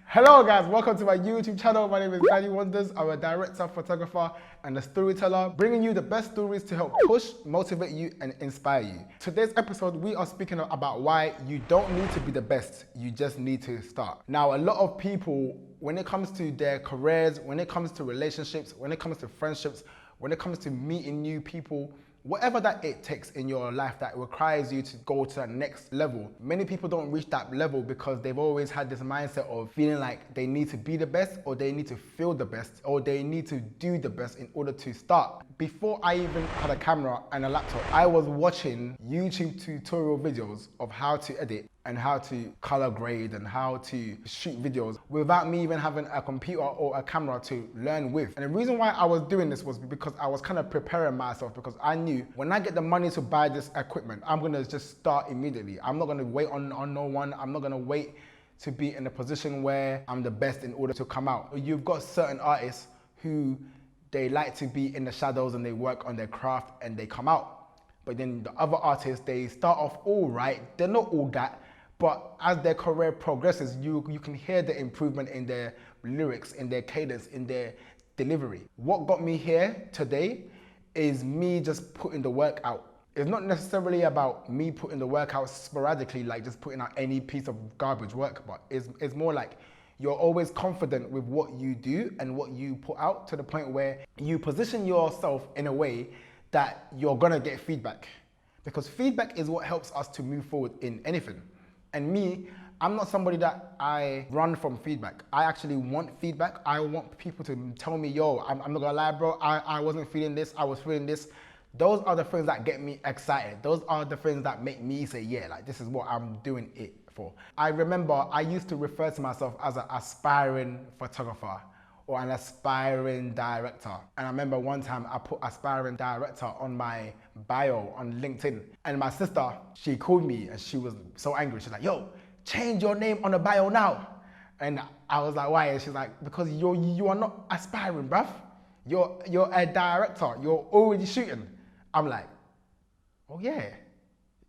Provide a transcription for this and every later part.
Hello guys, welcome to my YouTube channel. My name is Danny Wonders. I'm a director, photographer, and a storyteller, bringing you the best stories to help push, motivate you, and inspire you. Today's episode, we are speaking about why you don't need to be the best, you just need to start. Now, a lot of people, when it comes to their careers, when it comes to relationships, when it comes to friendships, when it comes to meeting new people, whatever that it takes in your life that requires you to go to that next level, many people don't reach that level because they've always had this mindset of feeling like they need to be the best, or they need to feel the best, or they need to do the best in order to start. Before I even had a camera and a laptop, I was watching YouTube tutorial videos of how to edit and how to color grade and how to shoot videos without me even having a computer or a camera to learn with. And the reason why I was doing this was because I was kind of preparing myself, because I knew when I get the money to buy this equipment, I'm gonna just start immediately. I'm not gonna wait on no one. I'm not gonna wait to be in a position where I'm the best in order to come out. You've got certain artists who they like to be in the shadows and they work on their craft and they come out. But then the other artists, they start off all right, they're not all that, but as their career progresses, you can hear the improvement in their lyrics, in their cadence, in their delivery. What got me here today is me just putting the work out. It's not necessarily about me putting the work out sporadically, like just putting out any piece of garbage work, but it's more like you're always confident with what you do and what you put out, to the point where you position yourself in a way that you're gonna get feedback. Because feedback is what helps us to move forward in anything. And me, I'm not somebody that I run from feedback. I actually want feedback. I want people to tell me, yo, I'm not gonna lie, bro, I wasn't feeling this, I was feeling this. Those are the things that get me excited. Those are the things that make me say, yeah, like this is what I'm doing it for. I remember I used to refer to myself as an aspiring photographer or an aspiring director. And I remember one time I put aspiring director on my bio on LinkedIn. And my sister, she called me and she was so angry. She's like, yo, change your name on the bio now. And I was like, why? And she's like, because you are not aspiring, bruv. You're a director, you're already shooting. I'm like, oh yeah,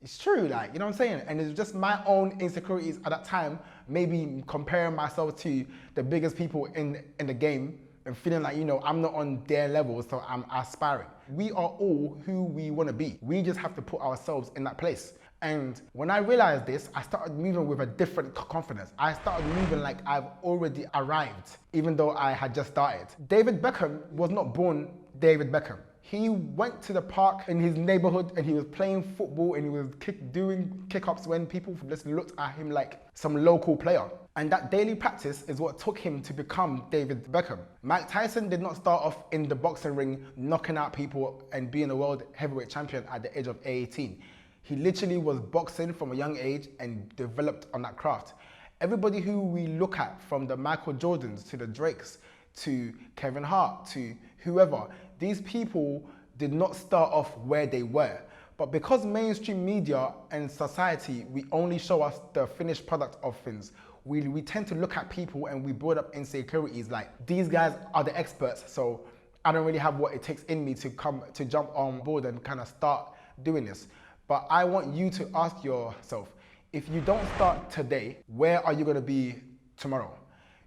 it's true, like, you know what I'm saying? And it's just my own insecurities at that time, maybe comparing myself to the biggest people in the game and feeling like, you know, I'm not on their level, so I'm aspiring. We are all who we want to be. We just have to put ourselves in that place. And when I realized this, I started moving with a different confidence. I started moving like I've already arrived, even though I had just started. David Beckham was not born David Beckham. He went to the park in his neighborhood and he was playing football and he was doing kick-ups when people just looked at him like some local player. And that daily practice is what took him to become David Beckham. Mike Tyson did not start off in the boxing ring knocking out people and being a world heavyweight champion at the age of 18. He literally was boxing from a young age and developed on that craft. Everybody who we look at, from the Michael Jordans to the Drakes to Kevin Hart to whoever, these people did not start off where they were. But because mainstream media and society, we only show us the finished product of things, we tend to look at people and we build up insecurities like, these guys are the experts, so I don't really have what it takes in me to jump on board and kind of start doing this. But I want you to ask yourself, if you don't start today, where are you gonna be tomorrow?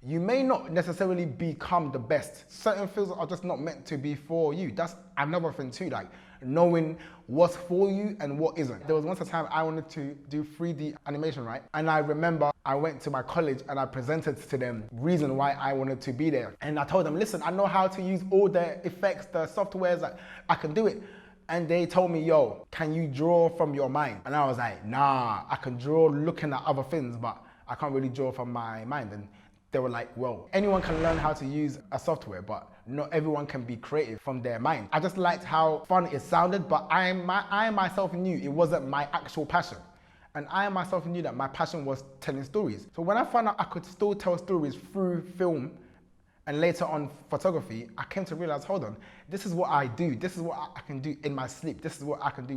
You may not necessarily become the best. Certain things are just not meant to be for you. That's another thing too, like knowing what's for you and what isn't. There was once a time I wanted to do 3D animation, right? And I remember I went to my college and I presented to them reason why I wanted to be there. And I told them, listen, I know how to use all the effects, the softwares, like, I can do it. And they told me, yo, can you draw from your mind? And I was like, nah, I can draw looking at other things, but I can't really draw from my mind. And they were like, well, anyone can learn how to use a software, but not everyone can be creative from their mind. I just liked how fun it sounded, but I myself knew it wasn't my actual passion. And I myself knew that my passion was telling stories. So when I found out I could still tell stories through film and later on photography, I came to realize, hold on, this is what I do. This is what I can do in my sleep. This is what I can do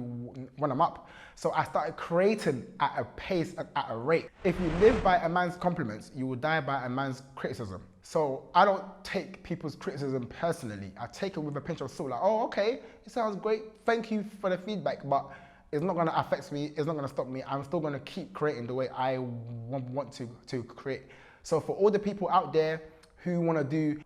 when I'm up. So I started creating at a pace and at a rate. If you live by a man's compliments, you will die by a man's criticism. So I don't take people's criticism personally. I take it with a pinch of salt, like, oh, okay, it sounds great. Thank you for the feedback, but it's not gonna affect me. It's not gonna stop me. I'm still gonna keep creating the way I want to create. So for all the people out there who want to do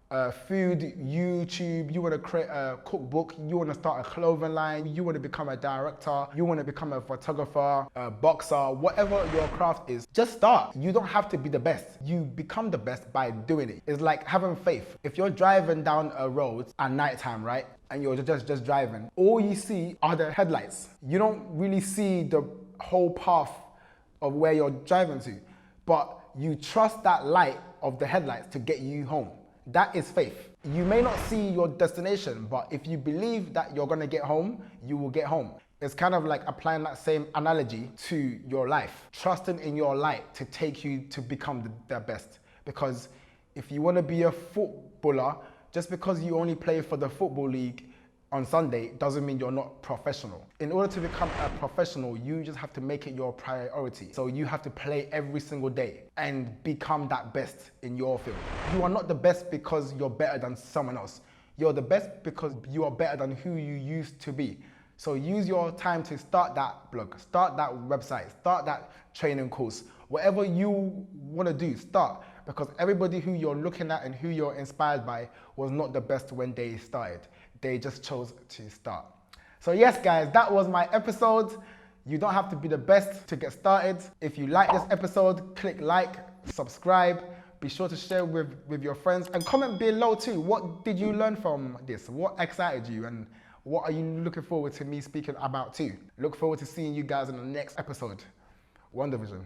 food YouTube, you want to create a cookbook, you want to start a clothing line, you want to become a director, you want to become a photographer, a boxer, whatever your craft is, just start. You don't have to be the best. You become the best by doing it. It's like having faith. If you're driving down a road at nighttime, right, and you're just driving, all you see are the headlights. You don't really see the whole path of where you're driving to, but you trust that light of the headlights to get you home. That is faith. You may not see your destination, but if you believe that you're gonna get home, you will get home. It's kind of like applying that same analogy to your life. Trusting in your light to take you to become the best. Because if you wanna be a footballer, just because you only play for the football league on Sunday doesn't mean you're not professional. In order to become a professional, you just have to make it your priority. So you have to play every single day and become that best in your field. You are not the best because you're better than someone else. You're the best because you are better than who you used to be. So use your time to start that blog, start that website, start that training course. Whatever you want to do, start. Because everybody who you're looking at and who you're inspired by was not the best when they started. They just chose to start. So yes, guys, that was my episode. You don't have to be the best to get started. If you like this episode, click like, subscribe. Be sure to share with your friends and comment below too. What did you learn from this? What excited you? And what are you looking forward to me speaking about too? Look forward to seeing you guys in the next episode. WandaVision.